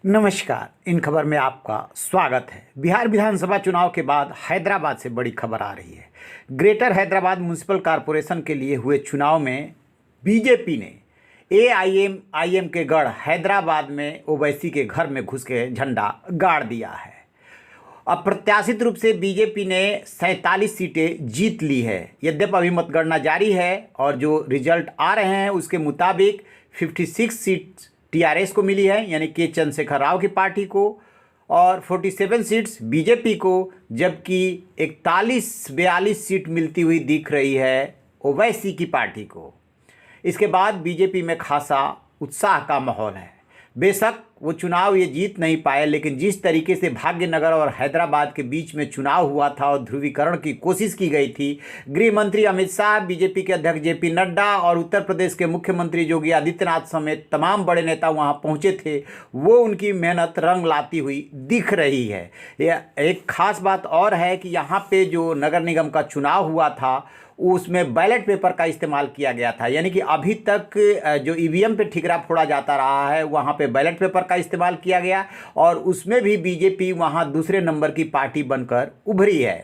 नमस्कार। इन खबर में आपका स्वागत है। बिहार विधानसभा चुनाव के बाद हैदराबाद से बड़ी खबर आ रही है। ग्रेटर हैदराबाद म्युनिसिपल कॉरपोरेशन के लिए हुए चुनाव में बीजेपी ने एआईएम के गढ़ हैदराबाद में ओवैसी के घर में घुस के झंडा गाड़ दिया है। अप्रत्याशित रूप से बीजेपी ने 47 सीटें जीत ली है। यद्यपि अभी मतगणना जारी है और जो रिजल्ट आ रहे हैं उसके मुताबिक 56 सीट टीआरएस को मिली है, यानी के चंद्रशेखर राव की पार्टी को, और 47 सीट्स बीजेपी को, जबकि 41-42 सीट मिलती हुई दिख रही है ओवैसी की पार्टी को। इसके बाद बीजेपी में खासा उत्साह का माहौल है। बेशक वो चुनाव ये जीत नहीं पाए, लेकिन जिस तरीके से भाग्यनगर और हैदराबाद के बीच में चुनाव हुआ था और ध्रुवीकरण की कोशिश की गई थी, गृह मंत्री अमित शाह, बीजेपी के अध्यक्ष जेपी नड्डा और उत्तर प्रदेश के मुख्यमंत्री योगी आदित्यनाथ समेत तमाम बड़े नेता वहां पहुंचे थे। वो उनकी मेहनत रंग लाती हुई दिख रही है। यह एक खास बात और है कि यहाँ पे जो नगर निगम का चुनाव हुआ था उसमें बैलेट पेपर का इस्तेमाल किया गया था, यानी कि अभी तक जो ईवीएम पे ठिकरा फोड़ा जाता रहा है वहाँ पे बैलेट पेपर का इस्तेमाल किया गया, और उसमें भी बीजेपी वहाँ दूसरे नंबर की पार्टी बनकर उभरी है।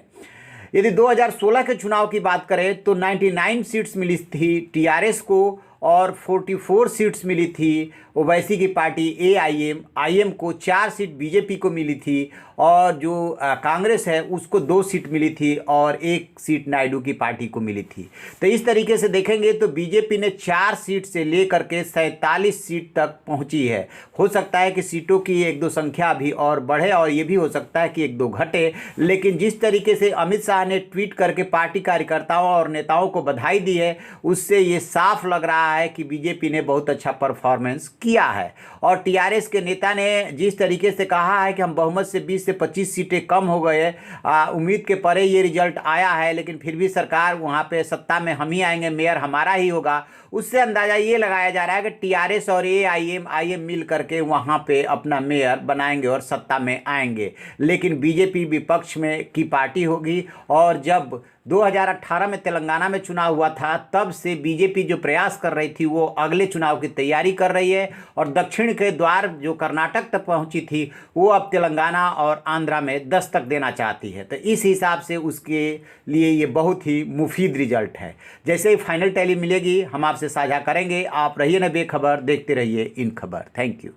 यदि 2016 के चुनाव की बात करें तो 99 सीट्स मिली थी टीआरएस को और 44 सीट्स मिली थी ओवैसी की पार्टी एआईएम को, 4 सीट बीजेपी को मिली थी, और जो कांग्रेस है उसको 2 सीट मिली थी और 1 सीट नायडू की पार्टी को मिली थी। तो इस तरीके से देखेंगे तो बीजेपी ने 4 सीट से लेकर के 47 सीट तक पहुंची है। हो सकता है कि सीटों की 1-2 संख्या भी और बढ़े, और ये भी हो सकता है कि 1-2 घटे, लेकिन जिस तरीके से अमित शाह ने ट्वीट करके पार्टी कार्यकर्ताओं और नेताओं को बधाई दी है, उससे ये साफ लग रहा है कि बीजेपी ने बहुत अच्छा परफॉर्मेंस किया है। और टीआरएस के नेता ने जिस तरीके से कहा है कि हम बहुमत से 20 से 25 सीटें कम हो गए, उम्मीद के परे ये रिजल्ट आया है, लेकिन फिर भी सरकार वहाँ पे सत्ता में हम ही आएंगे, मेयर हमारा ही होगा, उससे अंदाज़ा ये लगाया जा रहा है कि टीआरएस और एआईएम मिल करके वहाँ पे अपना मेयर बनाएंगे और सत्ता में आएंगे। लेकिन बीजेपी विपक्ष में की पार्टी होगी, और जब 2018 में तेलंगाना में चुनाव हुआ था तब से बीजेपी जो प्रयास कर रही थी वो अगले चुनाव की तैयारी कर रही है, और दक्षिण के द्वार जो कर्नाटक तक पहुंची थी वो अब तेलंगाना और आंध्रा में दस्तक देना चाहती है। तो इस हिसाब से उसके लिए ये बहुत ही मुफीद रिजल्ट है। जैसे ही फाइनल टैली मिलेगी हम आपसे साझा करेंगे। आप रहिए न बेखबर, देखते रहिए इन खबर। Thank you.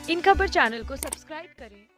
इन खबर चैनल को सब्सक्राइब करें।